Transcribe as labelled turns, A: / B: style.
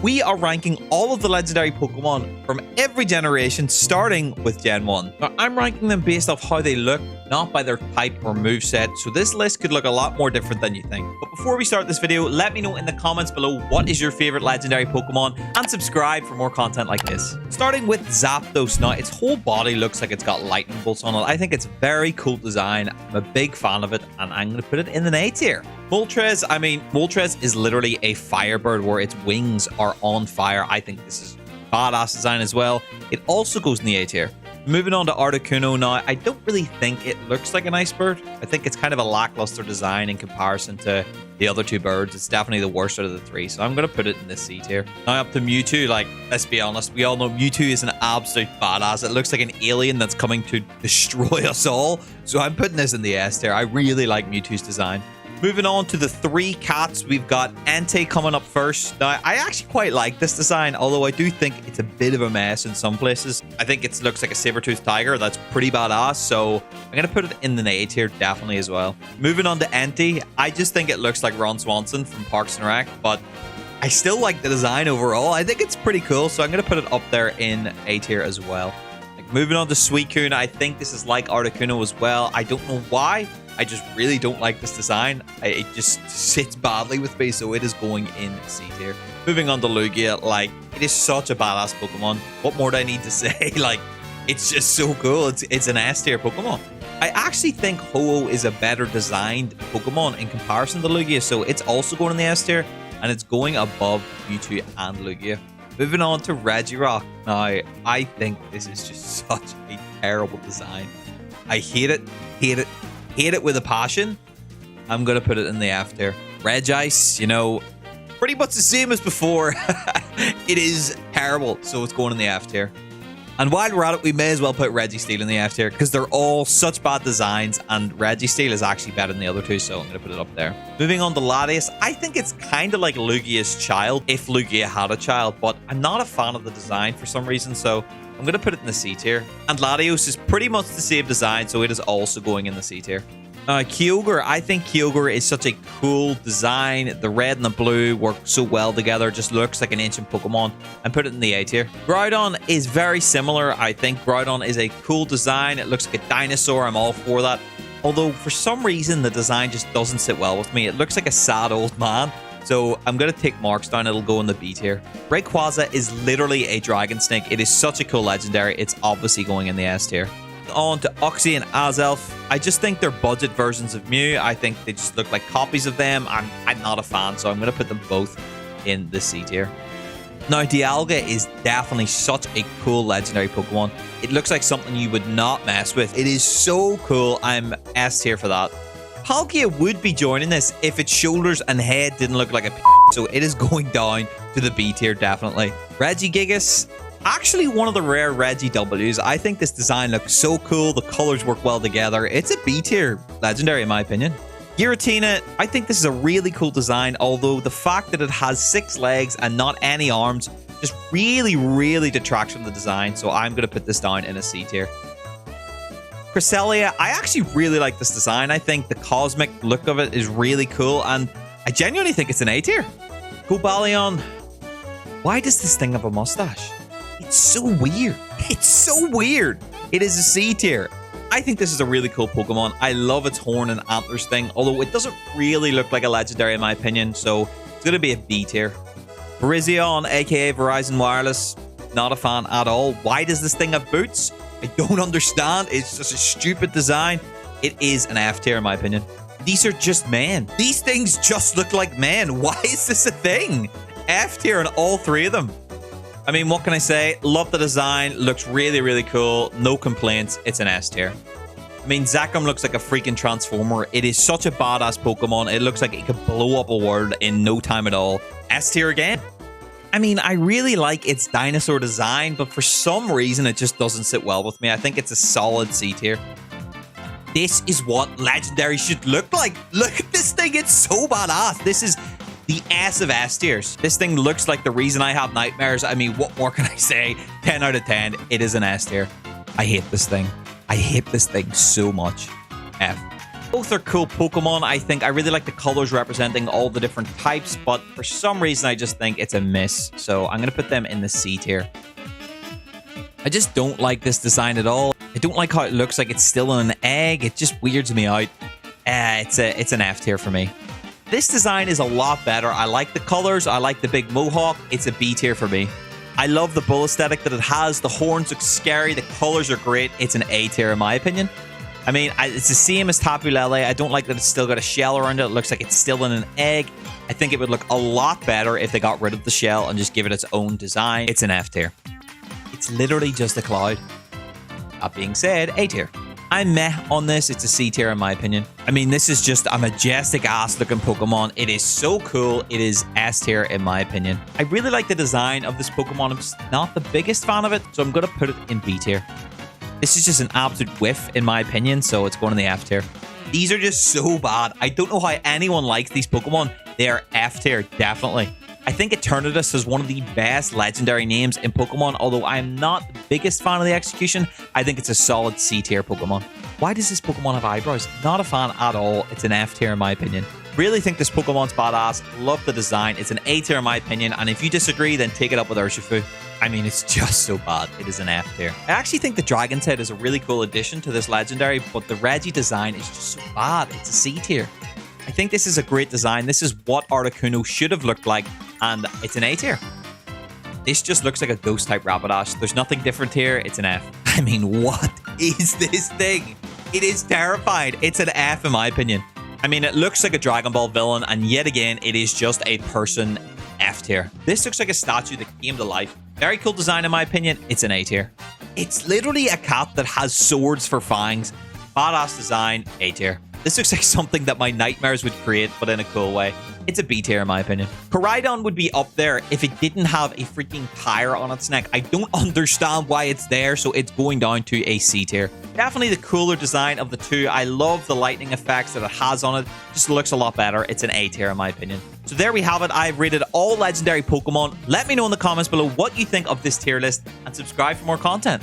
A: we are ranking all of the legendary Pokemon from every generation, starting with Gen 1. Now, I'm ranking them based off how they look, not by their type or moveset, so this list could look a lot more different than you think. But before we start this video, let me know in the comments below what is your favorite legendary Pokemon, and subscribe for more content like this. Starting with Zapdos. Now, its whole body looks like it's got lightning bolts on it. I think it's a very cool design. I'm a big fan of it, and I'm going to put it in an A tier. Moltres, Moltres is literally a firebird where its wings are on fire. I think this is a badass design as well. It also goes in the A tier. Moving on to Articuno now, I don't really think it looks like an ice bird. I think it's kind of a lackluster design in comparison to the other two birds. It's definitely the worst out of the three, so I'm going to put it in the C tier. Now up to Mewtwo. Like, let's be honest, we all know Mewtwo is an absolute badass. It looks like an alien that's coming to destroy us all, so I'm putting this in the S tier. I really like Mewtwo's design. Moving on to the three cats, we've got Entei coming up first. Now, I actually quite like this design, although I do think it's a bit of a mess in some places. I think it looks like a saber-toothed tiger. That's pretty badass, so I'm going to put it in the A tier definitely as well. Moving on to Entei, I just think it looks like Ron Swanson from Parks and Rec, but I still like the design overall. I think it's pretty cool, so I'm going to put it up there in A tier as well. Moving on to Suicune, I think this is like Articuno as well. I don't know why. I just really don't like this design. It just sits badly with me, so it is going in C tier. Moving on to Lugia, like, it is such a badass Pokemon. What more do I need to say? Like, it's just so cool. It's an S tier Pokemon. I actually think Ho-Oh is a better designed Pokemon in comparison to Lugia, so it's also going in the S tier, and it's going above Mewtwo and Lugia. Moving on to Regirock. Now, I think this is just such a terrible design. I hate it, hate it, hate it with a passion. I'm going to put it in the F tier. Registeel, you know, pretty much the same as before. It is terrible, so it's going in the F tier. And while we're at it, we may as well put Registeel in the F tier because they're all such bad designs, and Registeel is actually better than the other two, so I'm going to put it up there. Moving on to Latias, I think it's kind of like Lugia's child, if Lugia had a child, but I'm not a fan of the design for some reason, so I'm going to put it in the C tier. And Latios is pretty much the same design, so it is also going in the C tier. Kyogre, I think Kyogre is such a cool design. The red and the blue work so well together. Just looks like an ancient Pokemon. And put it in the A tier. Groudon is very similar. I think Groudon is a cool design. It looks like a dinosaur. I'm all for that. Although, for some reason, the design just doesn't sit well with me. It looks like a sad old man. So I'm going to take marks down. It'll go in the B tier. Rayquaza is literally a dragon snake. It is such a cool legendary. It's obviously going in the S tier. On to Uxie and Azelf. I just think they're budget versions of Mew. I think they just look like copies of them. I'm not a fan, so I'm going to put them both in the C tier. Now, Dialga is definitely such a cool legendary Pokemon. It looks like something you would not mess with. It is so cool. I'm S tier for that. Palkia would be joining this if its shoulders and head didn't look like a so it is going down to the B tier definitely. Regigigas, actually one of the rare Regiws. I think this design looks so cool. The colors work well together. It's a B tier legendary in my opinion. Giratina, I think this is a really cool design, although the fact that it has 6 legs and not any arms just really detracts from the design, so I'm going to put this down in a C tier. Cresselia, I actually really like this design. I think the cosmic look of it is really cool, and I genuinely think it's an A tier. Cobalion, why does this thing have a mustache? It's so weird. It's so weird. It is a C tier. I think this is a really cool Pokemon. I love its horn and antlers thing, although it doesn't really look like a legendary in my opinion, so it's going to be a B tier. Virizion, aka Verizon Wireless, not a fan at all. Why does this thing have boots? I don't understand. It's just a stupid design. It is an F tier in my opinion. These are just men. These things just look like men. Why is this a thing? F tier on all three of them. I mean, what can I say? Love the design. Looks really cool. No complaints. It's an S tier. I mean, Zekrom looks like a freaking transformer. It is such a badass Pokemon. It looks like it could blow up a world in no time at all. S tier again. I mean, I really like its dinosaur design, but for some reason, it just doesn't sit well with me. I think it's a solid C tier. This is what legendary should look like. Look at this thing. It's so badass. This is the S of S tiers. This thing looks like the reason I have nightmares. I mean, what more can I say? 10 out of 10. It is an S tier. I hate this thing. I hate this thing so much. F. Both are cool Pokemon, I think. I really like the colors representing all the different types, but for some reason, I just think it's a miss. So I'm going to put them in the C tier. I just don't like this design at all. I don't like how it looks like it's still in an egg. It just weirds me out. It's an F tier for me. This design is a lot better. I like the colors. I like the big mohawk. It's a B tier for me. I love the bull aesthetic that it has. The horns look scary. The colors are great. It's an A tier in my opinion. I mean, it's the same as Tapu Lele. I don't like that it's still got a shell around it. It looks like it's still in an egg. I think it would look a lot better if they got rid of the shell and just give it its own design. It's an F tier. It's literally just a cloud. That being said, A tier. I'm meh on this. It's a C tier in my opinion. I mean, this is just a majestic ass looking Pokemon. It is so cool. It is S tier in my opinion. I really like the design of this Pokemon. I'm just not the biggest fan of it, so I'm going to put it in B tier. This is just an absolute whiff in my opinion, so it's going in the F tier. These are just so bad. I don't know how anyone likes these Pokemon. They are F tier, definitely. I think Eternatus has one of the best legendary names in Pokemon, although I am not the biggest fan of the execution. I think it's a solid C tier Pokemon. Why does this Pokemon have eyebrows? Not a fan at all. It's an F tier in my opinion. Really think this Pokemon's badass. Love the design. It's an A tier in my opinion, and if you disagree, then take it up with Urshifu. I mean, it's just so bad. It is an F tier. I actually think the Dragon's Head is a really cool addition to this legendary, but the Regi design is just so bad. It's a C tier. I think this is a great design. This is what Articuno should have looked like, and it's an A tier. This just looks like a ghost type Rapidash. There's nothing different here. It's an F. I mean, what is this thing? It is terrifying. It's an F in my opinion. I mean, it looks like a Dragon Ball villain, and yet again, it is just a person. F tier. This looks like a statue that came to life. Very cool design in my opinion. It's an A tier. It's literally a cat that has swords for fangs. Badass design. A tier. This looks like something that my nightmares would create, but in a cool way. It's a B tier in my opinion. Koraidon would be up there if it didn't have a freaking tire on its neck. I don't understand why it's there, so it's going down to a C tier. Definitely the cooler design of the two. I love the lightning effects that it has on it. Just looks a lot better. It's an A tier in my opinion. So there we have it. I've rated all legendary Pokemon. Let me know in the comments below what you think of this tier list and subscribe for more content.